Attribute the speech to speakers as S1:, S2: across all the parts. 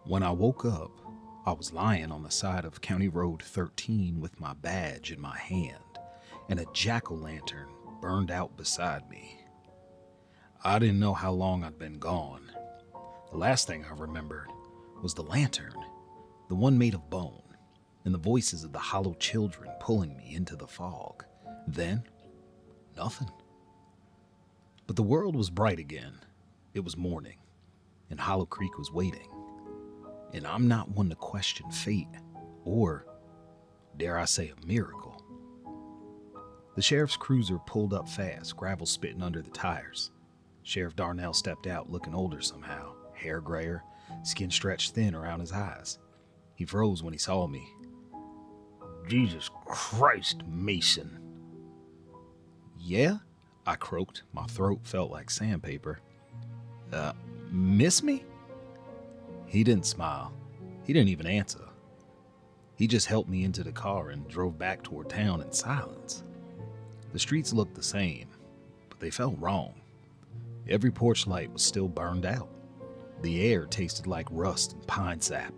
S1: When I woke up, I was lying on the side of County Road 13 with my badge in my hand and a jack-o'-lantern burned out beside me. I didn't know how long I'd been gone. The last thing I remembered was the lantern, the one made of bone, and the voices of the hollow children pulling me into the fog. Then, nothing. But the world was bright again. It was morning, and Hollow Creek was waiting. And I'm not one to question fate, or, dare I say, a miracle. The sheriff's cruiser pulled up fast, gravel spitting under the tires. Sheriff Darnell stepped out looking older somehow, hair grayer, skin stretched thin around his eyes. He froze when he saw me.
S2: Jesus Christ, Mason.
S1: Yeah? I croaked. My throat felt like sandpaper. Miss me? He didn't smile. He didn't even answer. He just helped me into the car and drove back toward town in silence. The streets looked the same, but they felt wrong. Every porch light was still burned out. The air tasted like rust and pine sap.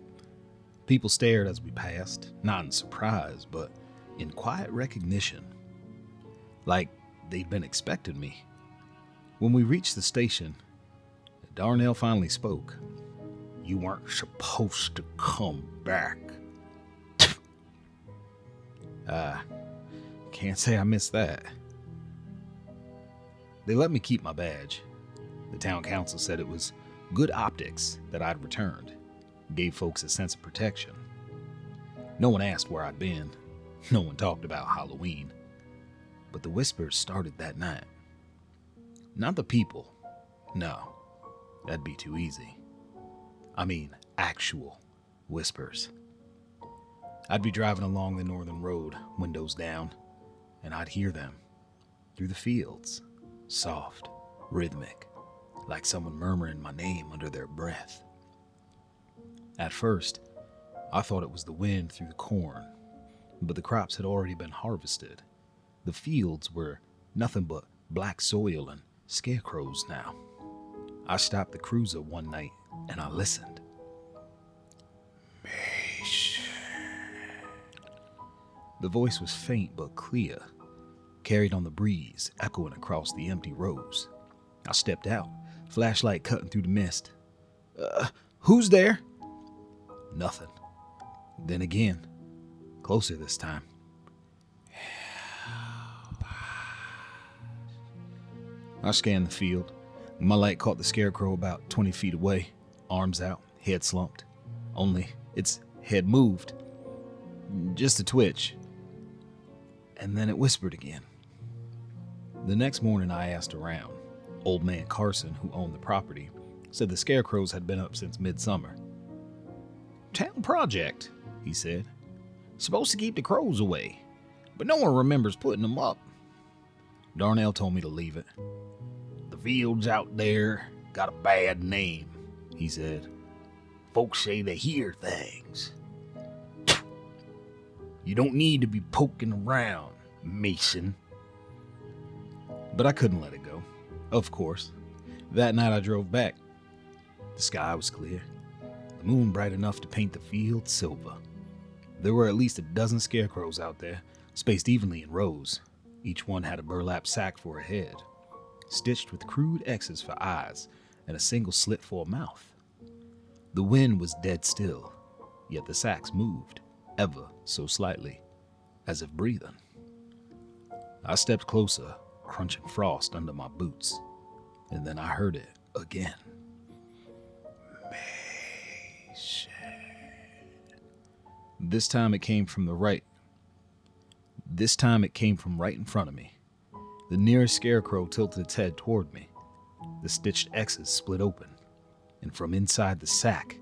S1: People stared as we passed, not in surprise, but in quiet recognition. Like they'd been expecting me. When we reached the station, Darnell finally spoke.
S2: You weren't supposed to come back.
S1: Can't say I missed that. They let me keep my badge. The town council said it was good optics that I'd returned. Gave folks a sense of protection. No one asked where I'd been. No one talked about Halloween. But the whispers started that night. Not the people. No, that'd be too easy. I mean, actual whispers. I'd be driving along the northern road, windows down, and I'd hear them through the fields, soft, rhythmic, like someone murmuring my name under their breath. At first, I thought it was the wind through the corn, but the crops had already been harvested. The fields were nothing but black soil and scarecrows now. I stopped the cruiser one night and I listened.
S2: Mason.
S1: The voice was faint but clear, carried on the breeze, echoing across the empty rows. I stepped out, flashlight cutting through the mist. Who's there? Nothing. Then again, closer this time. I scanned the field. My light caught the scarecrow about 20 feet away, arms out, head slumped. Only its head moved. Just a twitch. And then it whispered again. The next morning I asked around. Old man Carson, who owned the property, said the scarecrows had been up since midsummer. Town project, he said. Supposed to keep the crows away, but no one remembers putting them up. Darnell told me to leave it.
S2: The fields out there got a bad name, he said. Folks say they hear things. You don't need to be poking around, Mason.
S1: But I couldn't let it go. Of course. That night I drove back. The sky was clear. The moon bright enough to paint the field silver. There were at least a dozen scarecrows out there, spaced evenly in rows. Each one had a burlap sack for a head, stitched with crude X's for eyes and a single slit for a mouth. The wind was dead still, yet the sacks moved, ever so slightly, as if breathing. I stepped closer, crunching frost under my boots, and then I heard it again.
S2: Mason.
S1: This time it came from right in front of me. The nearest scarecrow tilted its head toward me. The stitched X's split open, and from inside the sack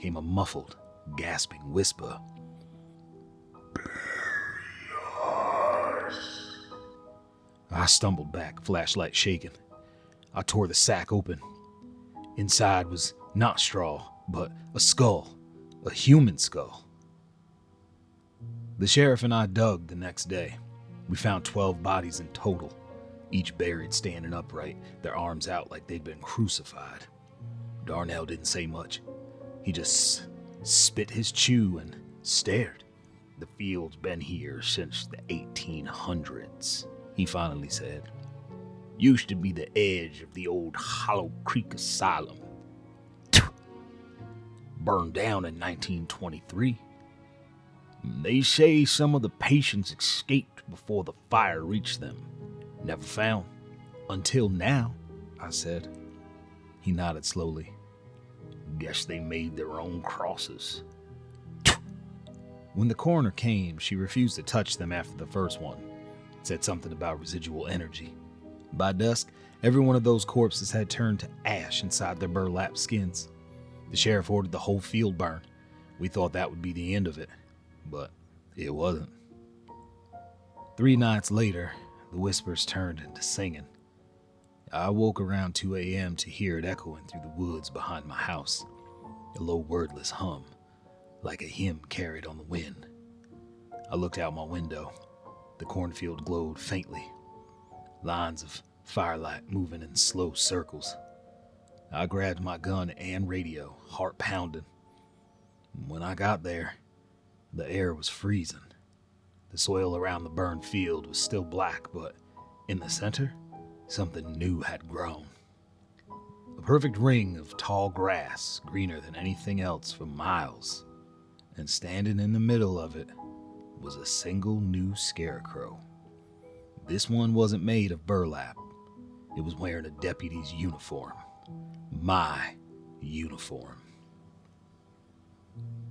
S1: came a muffled, gasping whisper. I stumbled back, flashlight shaking. I tore the sack open. Inside was not straw, but a skull, a human skull. The sheriff and I dug the next day. We found 12 bodies in total, each buried standing upright, their arms out like they'd been crucified. Darnell didn't say much. He just spit his chew and stared.
S2: The field's been here since the 1800s,
S1: He finally said.
S2: Used to be the edge of the old Hollow Creek Asylum. Burned down in 1923. They say some of the patients escaped before the fire reached them. Never found.
S1: Until now, I said. He nodded slowly.
S2: Guess they made their own crosses.
S1: When the coroner came, she refused to touch them after the first one. Said something about residual energy. By dusk, every one of those corpses had turned to ash inside their burlap skins. The sheriff ordered the whole field burned. We thought that would be the end of it, but it wasn't. 3 nights later, the whispers turned into singing. I woke around 2 a.m. to hear it echoing through the woods behind my house, a low wordless hum, like a hymn carried on the wind. I looked out my window. The cornfield glowed faintly, lines of firelight moving in slow circles. I grabbed my gun and radio, heart pounding. When I got there, the air was freezing. The soil around the burned field was still black, but in the center, something new had grown. A perfect ring of tall grass, greener than anything else for miles. And standing in the middle of it was a single new scarecrow. This one wasn't made of burlap. It was wearing a deputy's uniform. My uniform.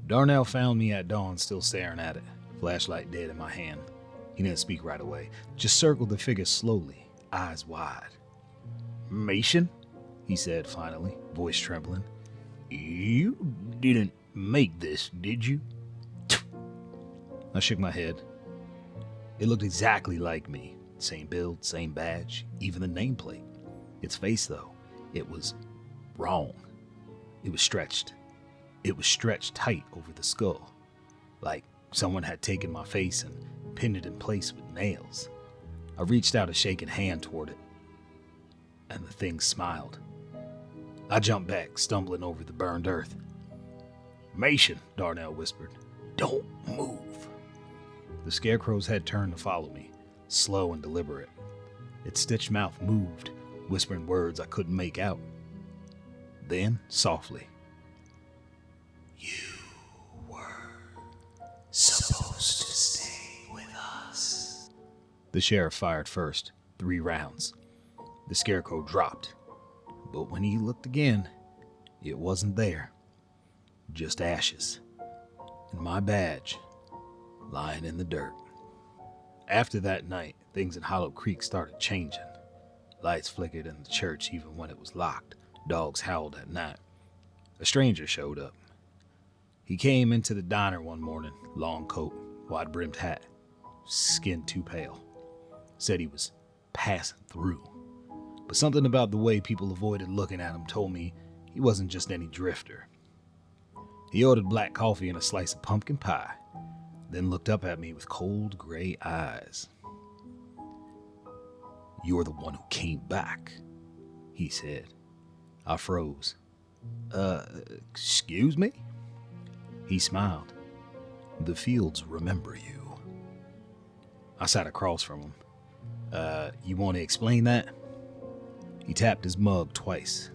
S1: Darnell found me at dawn still staring at it, flashlight dead in my hand. He didn't speak right away, just circled the figure slowly, eyes wide.
S2: Mason,
S1: he said finally, voice trembling.
S2: You didn't make this, did you?
S1: I shook my head. It looked exactly like me. Same build, same badge, even the nameplate. Its face, though, it was wrong. It was stretched. It was stretched tight over the skull, like someone had taken my face and pinned it in place with nails. I reached out a shaking hand toward it, and the thing smiled. I jumped back, stumbling over the burned earth.
S2: Mason,
S1: Darnell whispered.
S2: Don't move.
S1: The scarecrow's head turned to follow me, slow and deliberate. Its stitched mouth moved, whispering words I couldn't make out. Then, softly, "You were supposed to stay with us." The sheriff fired first, 3 rounds. The scarecrow dropped, but when he looked again, it wasn't there. Just ashes, and my badge lying in the dirt. After that night, things in Hollow Creek started changing. Lights flickered in the church even when it was locked. Dogs howled at night. A stranger showed up. He came into the diner one morning, long coat, wide-brimmed hat, skin too pale. Said he was passing through. But something about the way people avoided looking at him told me he wasn't just any drifter. He ordered black coffee and a slice of pumpkin pie, then looked up at me with cold gray eyes. "You're the one who came back," he said. I froze. Excuse me?" He smiled. "The fields remember you." I sat across from him. You want to explain that?" He tapped his mug twice.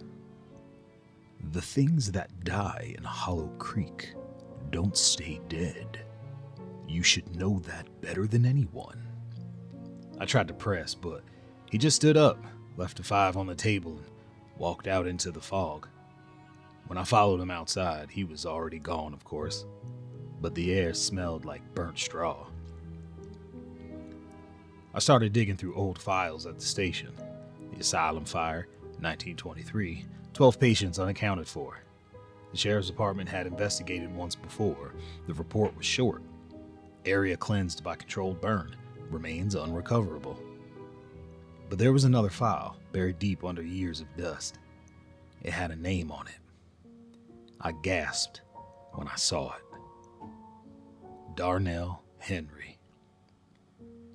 S1: "The things that die in Hollow Creek don't stay dead. You should know that better than anyone." I tried to press, but he just stood up, left a 5 on the table, and walked out into the fog. When I followed him outside, he was already gone, of course, but the air smelled like burnt straw. I started digging through old files at the station. The asylum fire, 1923, 12 patients unaccounted for. The sheriff's department had investigated once before. The report was short. Area cleansed by controlled burn. Remains unrecoverable. But there was another file, buried deep under years of dust. It had a name on it. I gasped when I saw it. Darnell Henry.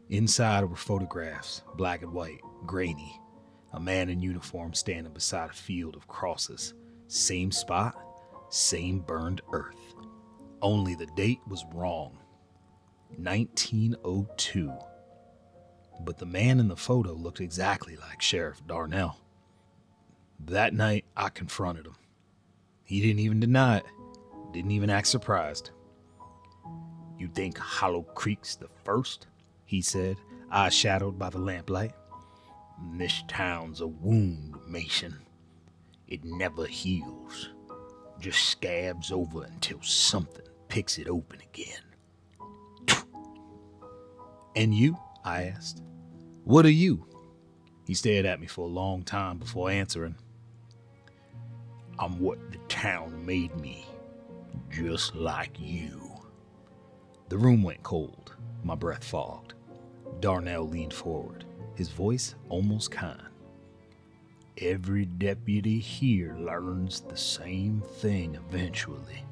S1: Inside were photographs, black and white, grainy. A man in uniform standing beside a field of crosses. Same spot, Same burned earth. Only the date was wrong. 1902. But the man in the photo looked exactly like Sheriff Darnell. That night, I confronted him. He didn't even deny it. Didn't even act surprised. "You think Hollow Creek's the first?" he said, eyes shadowed by the lamplight. "This town's a wound, Mason. It never heals. Just scabs over until something picks it open again." "And you?" I asked. "What are you?" He stared at me for a long time before answering. "I'm what the town made me, just like you." The room went cold. My breath fogged. Darnell leaned forward, his voice almost kind. "Every deputy here learns the same thing eventually.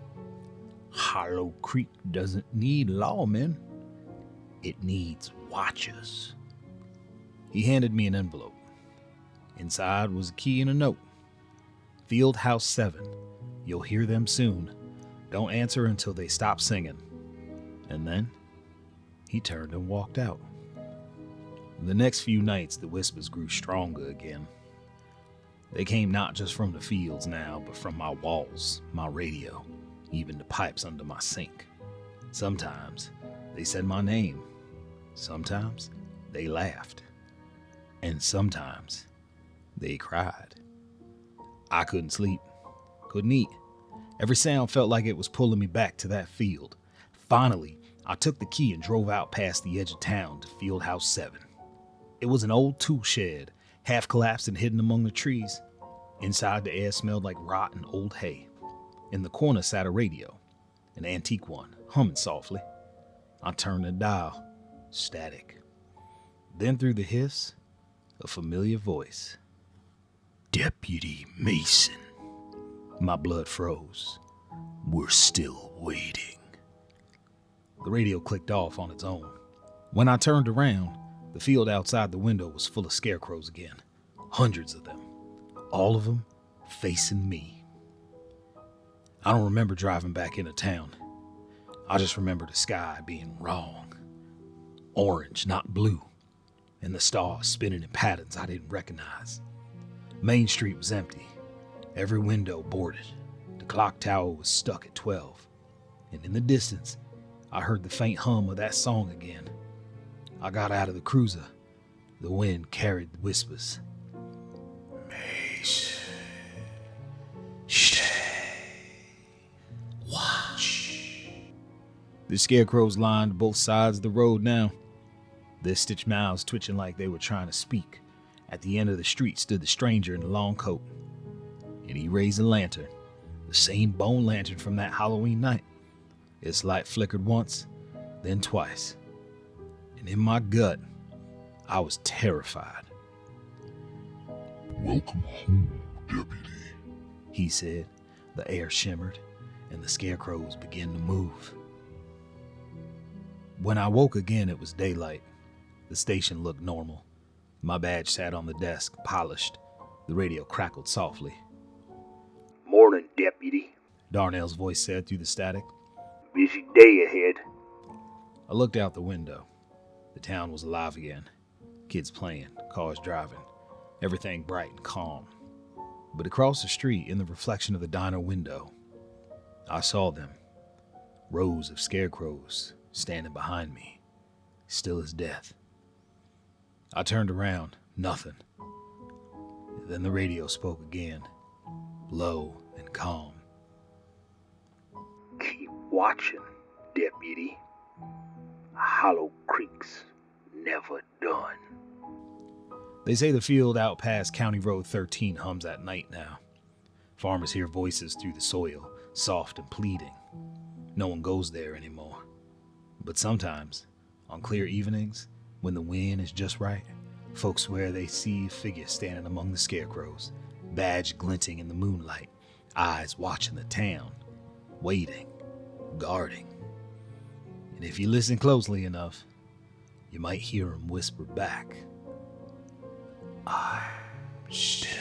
S1: Hollow Creek doesn't need lawmen. It needs watchers." He handed me an envelope. Inside was a key and a note. "Field House 7. You'll hear them soon. Don't answer until they stop singing." And then he turned and walked out. The next few nights, the whispers grew stronger again. They came not just from the fields now, but from my walls, my radio, even the pipes under my sink. Sometimes they said my name. Sometimes they laughed. And sometimes they cried. I couldn't sleep, couldn't eat. Every sound felt like it was pulling me back to that field. Finally, I took the key and drove out past the edge of town to Field House 7. It was an old tool shed, half collapsed and hidden among the trees. Inside, the air smelled like rotten old hay. In the corner sat a radio, an antique one, humming softly. I turned the dial. Static. Then through the hiss, a familiar voice. "Deputy Mason." My blood froze. "We're still waiting." The radio clicked off on its own. When I turned around, the field outside the window was full of scarecrows again. Hundreds of them. All of them facing me. I don't remember driving back into town. I just remember the sky being wrong. Orange, not blue. And the stars spinning in patterns I didn't recognize. Main Street was empty. Every window boarded. The clock tower was stuck at 12. And in the distance, I heard the faint hum of that song again. I got out of the cruiser. The wind carried the whispers. "Mason, stay, watch." The scarecrows lined both sides of the road now, their stitched mouths twitching like they were trying to speak. At the end of the street stood the stranger in the long coat, and he raised a lantern, the same bone lantern from that Halloween night. Its light flickered once, then twice, and in my gut, I was terrified.
S3: "Welcome home, deputy,"
S1: he said. The air shimmered, and the scarecrows began to move. When I woke again, it was daylight. The station looked normal. My badge sat on the desk, polished. The radio crackled softly.
S2: "Morning, deputy,"
S1: Darnell's voice said through the static.
S2: "Busy day ahead."
S1: I looked out the window. The town was alive again. Kids playing, cars driving, everything bright and calm. But across the street, in the reflection of the diner window, I saw them. Rows of scarecrows standing behind me, still as death. I turned around, nothing. Then the radio spoke again, low and calm.
S2: "Keep watching, deputy. Hollow Creek's never done."
S1: They say the field out past County Road 13 hums at night now. Farmers hear voices through the soil, soft and pleading. No one goes there anymore. But sometimes, on clear evenings, when the wind is just right, folks swear they see a figure standing among the scarecrows, badge glinting in the moonlight, eyes watching the town, waiting, guarding. And if you listen closely enough, you might hear him whisper back, "I'm still